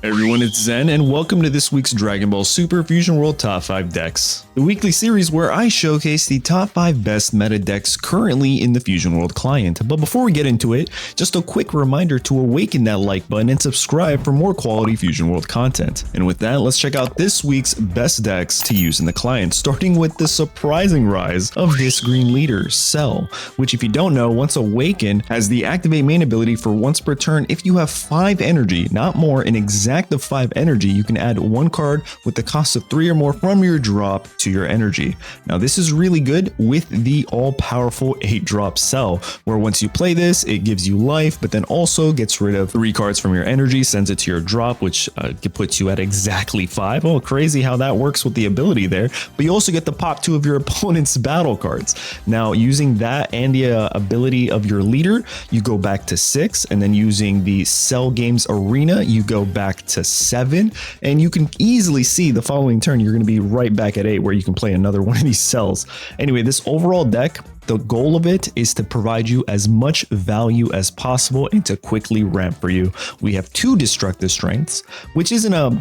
Hey everyone, it's Zen, and welcome to this week's Dragon Ball Super Fusion World Top 5 Decks, the weekly series where I showcase the top 5 best meta decks currently in the Fusion World client. But before we get into it, just a quick reminder to awaken that like button and subscribe for more quality Fusion World content. And with that, let's check out this week's best decks to use in the client, starting with the surprising rise of this green leader, Cell, which if you don't know, once awakened, has the activate main ability for once per turn. If you have 5 energy, not more, in exact of 5 energy, you can add 1 card with the cost of 3 or more from your drop to your energy. Now this is really good with the all-powerful 8-drop Cell, where once you play this, it gives you life, but then also gets rid of 3 cards from your energy, sends it to your drop, which puts you at exactly 5. Oh, crazy how that works with the ability there. But you also get to pop 2 of your opponent's battle cards. Now using that and the ability of your leader, you go back to 6, and then using the Cell Games Arena, you go back to 7, and you can easily see the following turn you're going to be right back at 8, where you can play another one of these cells. Anyway, this overall deck, the goal of it is to provide you as much value as possible and to quickly ramp for you. We have 2 destructive strengths, which isn't a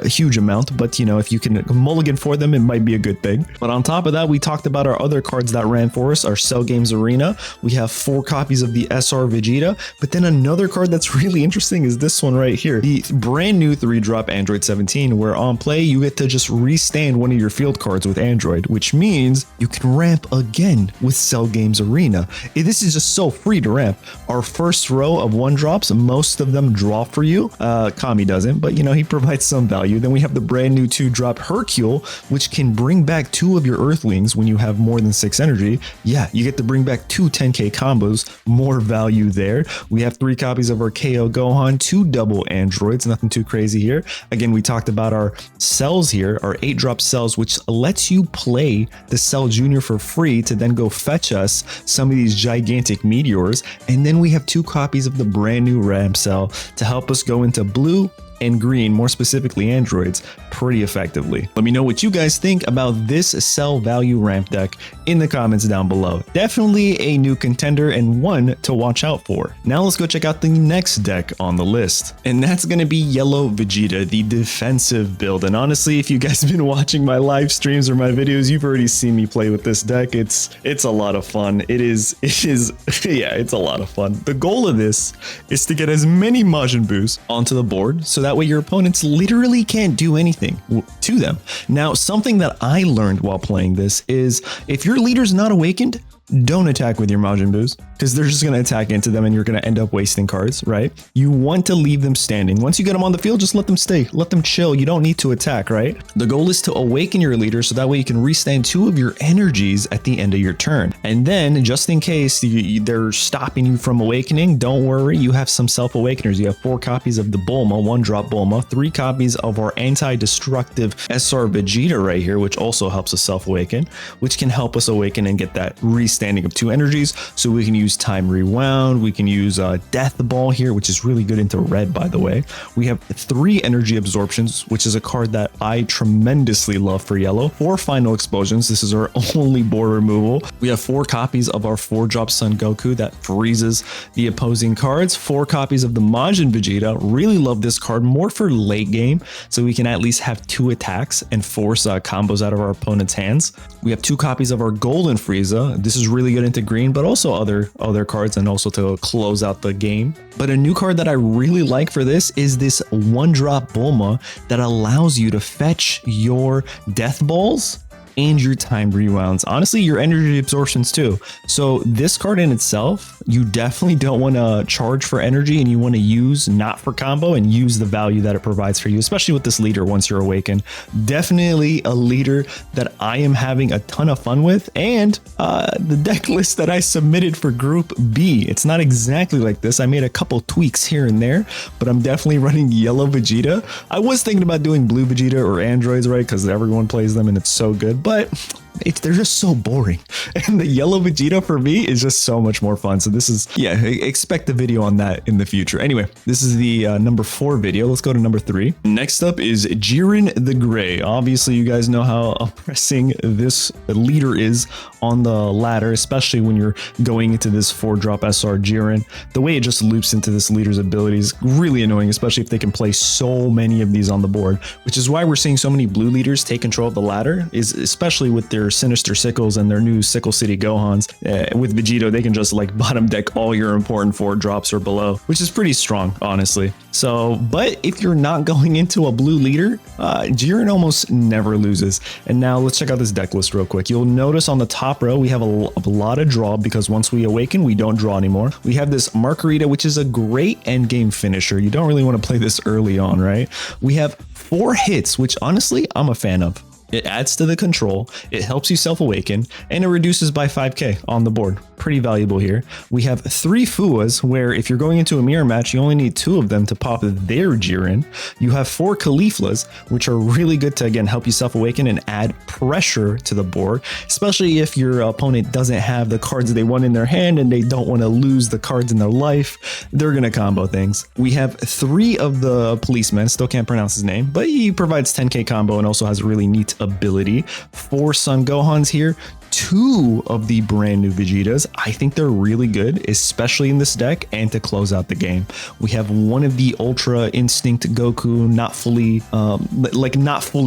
huge amount, but you know, if you can mulligan for them, it might be a good thing. But on top of that, we talked about our other cards that ran for us, our Cell Games Arena. We have 4 copies of the SR Vegeta, but then another card that's really interesting is this one right here, the brand new 3-drop Android 17, where on play, you get to just restand one of your field cards with Android, which means you can ramp again with Cell Games Arena. This is just so free to ramp. Our first row of 1-drops, most of them draw for you. Kami doesn't, but you know, he provides some value. Then we have the brand new 2-drop Hercule, which can bring back 2 of your Earthlings when you have more than 6 energy. Yeah, you get to bring back 2 10k combos, more value there. We have 3 copies of our KO Gohan, 2 double androids, nothing too crazy here. Again, we talked about our cells here, our 8-drop cells, which lets you play the Cell Junior for free to then go fetch us some of these gigantic meteors. And then we have 2 copies of the brand new Ram Cell to help us go into blue and green, more specifically androids, pretty effectively. Let me know what you guys think about this Cell value ramp deck in the comments down below. Definitely a new contender and one to watch out for. Now let's go check out the next deck on the list, and that's going to be Yellow Vegeta, the defensive build. And honestly, if you guys have been watching my live streams or my videos, you've already seen me play with this deck. It's a lot of fun. It is yeah, it's a lot of fun. The goal of this is to get as many Majin Boos onto the board, so that way your opponents literally can't do anything to them. Now, something that I learned while playing this is if your leader's not awakened, don't attack with your Majin Boos, because they're just going to attack into them and you're going to end up wasting cards, right? You want to leave them standing. Once you get them on the field, just let them stay, let them chill. You don't need to attack, right? The goal is to awaken your leader so that way you can restand 2 of your energies at the end of your turn. And then just in case they're stopping you from awakening, don't worry, you have some self-awakeners. You have 4 copies of the Bulma, 1-drop Bulma, 3 copies of our anti-destructive SR Vegeta right here, which also helps us self-awaken, which can help us awaken and get that standing of 2 energies. So we can use Time Rewound, we can use Death Ball here, which is really good into red, by the way. We have 3 energy absorptions, which is a card that I tremendously love for yellow. 4 final explosions, this is our only board removal. We have 4 copies of our 4-drop Son Goku that freezes the opposing cards. 4 copies of the Majin Vegeta, really love this card, more for late game, so we can at least have 2 attacks and force combos out of our opponent's hands. We have 2 copies of our Golden Frieza. This is really good into green, but also other cards, and also to close out the game. But a new card that I really like for this is this 1-drop Bulma that allows you to fetch your Death Balls and your Time Rewounds. Honestly, your energy absorptions too. So this card in itself, you definitely don't want to charge for energy, and you want to use not for combo and use the value that it provides for you, especially with this leader once you're awakened. Definitely a leader that I am having a ton of fun with, and the deck list that I submitted for Group B, it's not exactly like this. I made a couple tweaks here and there, but I'm definitely running Yellow Vegeta. I was thinking about doing Blue Vegeta or Androids, right, because everyone plays them and it's so good. But they're just so boring. And the yellow Vegeta for me is just so much more fun. So this is, yeah, expect a video on that in the future. Anyway, this is the number 4 video. Let's go to number 3. Next up is Jiren the Gray. Obviously, you guys know how oppressing this leader is on the ladder, especially when you're going into this 4-drop SR Jiren. The way it just loops into this leader's abilities, really annoying, especially if they can play so many of these on the board, which is why we're seeing so many blue leaders take control of the ladder, is especially with their Sinister Sickles and their new Sickle City Gohans. With Vegeta, they can just like bottom deck all your important 4-drops or below, which is pretty strong, honestly. So, but if you're not going into a blue leader, Jiren almost never loses. And now let's check out this deck list real quick. You'll notice on the top row, we have a lot of draw because once we awaken, we don't draw anymore. We have this Margarita, which is a great endgame finisher. You don't really want to play this early on, right? We have 4 hits, which honestly, I'm a fan of. It adds to the control, it helps you self-awaken, and it reduces by 5k on the board. Pretty valuable here. We have 3 Fuas, where if you're going into a mirror match, you only need 2 of them to pop their Jiren. You have 4 Cauliflas, which are really good to, again, help you self-awaken and add pressure to the board, especially if your opponent doesn't have the cards they want in their hand and they don't want to lose the cards in their life. They're going to combo things. We have 3 of the policemen, still can't pronounce his name, but he provides 10k combo and also has a really neat ability. 4 Son Gohans here, 2 of the brand new Vegetas. I think they're really good, especially in this deck and to close out the game. We have 1 of the Ultra Instinct Goku, not fully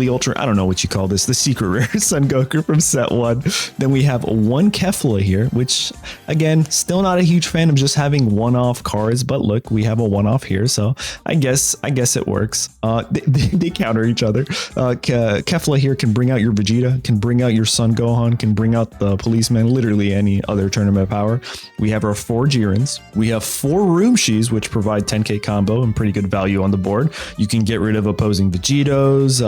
Ultra, I don't know what you call this, the secret rare Son Goku from set 1. Then we have 1 Kefla here, which again, still not a huge fan of just having one-off cards, but look, we have a one-off here, so I guess it works. They counter each other. Kefla here can bring out your Vegeta, can bring out your Son Gohan, can bring out the policeman, literally any other tournament power. We have our 4 Jirens. We have 4 Roomshis, which provide 10k combo and pretty good value on the board. You can get rid of opposing Vegetos,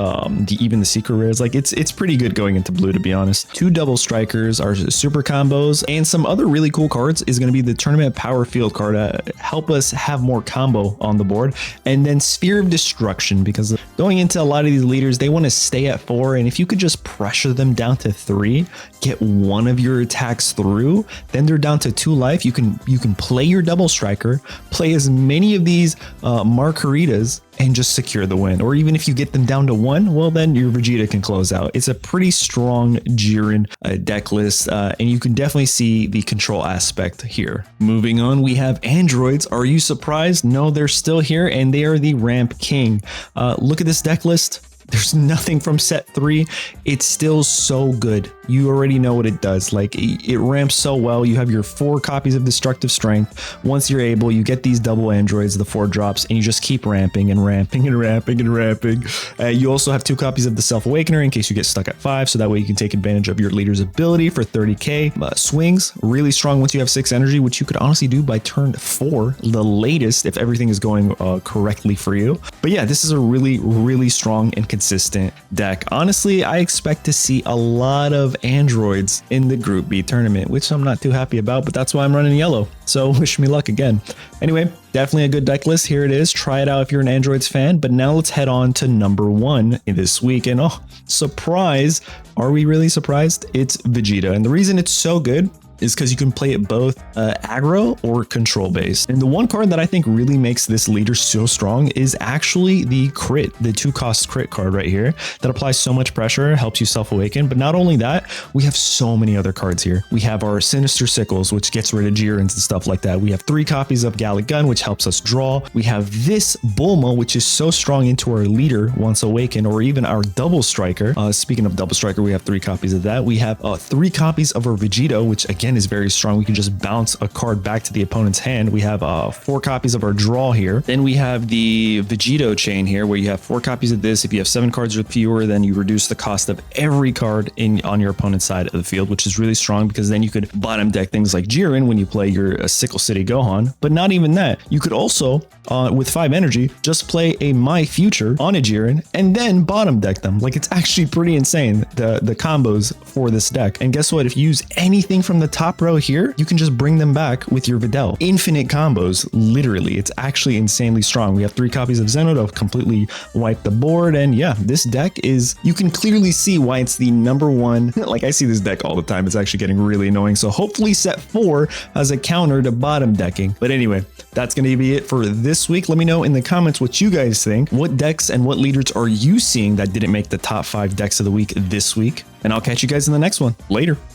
even the secret rares. Like it's pretty good going into blue, to be honest. 2 double strikers are super combos, and some other really cool cards is going to be the tournament power field card, help us have more combo on the board, and then Sphere of Destruction, because going into a lot of these leaders, they want to stay at 4, and if you could just pressure them down to 3, get 1 of your attacks through, then they're down to 2 life. You can play your double striker, play as many of these Margaritas, and just secure the win. Or even if you get them down to 1, well, then your Vegeta can close out. It's a pretty strong Jiren deck list, and you can definitely see the control aspect here. Moving on, we have androids. Are you surprised? No, they're still here, and they are the Ramp King. Look at this deck list. There's nothing from set 3. It's still so good. You already know what it does. Like it ramps so well. You have your 4 copies of Destructive Strength. Once you're able, you get these double androids, the 4 drops, and you just keep ramping and ramping and ramping and ramping. You also have 2 copies of the Self Awakener in case you get stuck at 5. So that way you can take advantage of your leader's ability for 30k. Swings, really strong once you have 6 energy, which you could honestly do by turn 4, the latest, if everything is going correctly for you. But yeah, this is a really, really strong and consistent deck. Honestly, I expect to see a lot of androids in the Group B tournament, which I'm not too happy about, but that's why I'm running yellow. So wish me luck again. Anyway, definitely a good deck list. Here it is. Try it out if you're an androids fan. But now let's head on to number 1 in this week. And oh, surprise. Are we really surprised? It's Vegeta. And the reason it's so good is because you can play it both aggro or control based. And the one card that I think really makes this leader so strong is actually the crit, the 2-cost crit card right here that applies so much pressure, helps you self-awaken. But not only that, we have so many other cards here. We have our Sinister Sickles, which gets rid of Jirens and stuff like that. We have 3 copies of Gallic Gun, which helps us draw. We have this Bulma, which is so strong into our leader once awakened, or even our double striker. Speaking of double striker, we have 3 copies of that. We have 3 copies of our Vegeta, which again is very strong. We can just bounce a card back to the opponent's hand. We have 4 copies of our draw here. Then we have the Vegito chain here, where you have 4 copies of this. If you have 7 cards or fewer, then you reduce the cost of every card on your opponent's side of the field, which is really strong because then you could bottom deck things like Jiren when you play your Sickle City Gohan. But not even that. You could also, with 5 energy, just play a My Future on a Jiren and then bottom deck them. Like, it's actually pretty insane, the combos for this deck. And guess what? If you use anything from the top row here, you can just bring them back with your Videl. Infinite combos, literally. It's actually insanely strong. We have 3 copies of Zeno to completely wipe the board. And yeah, this deck is, you can clearly see why it's the #1. Like I see this deck all the time. It's actually getting really annoying. So hopefully set 4 as a counter to bottom decking. But anyway, that's going to be it for this week. Let me know in the comments what you guys think. What decks and what leaders are you seeing that didn't make the top 5 decks of the week this week? And I'll catch you guys in the next one. Later.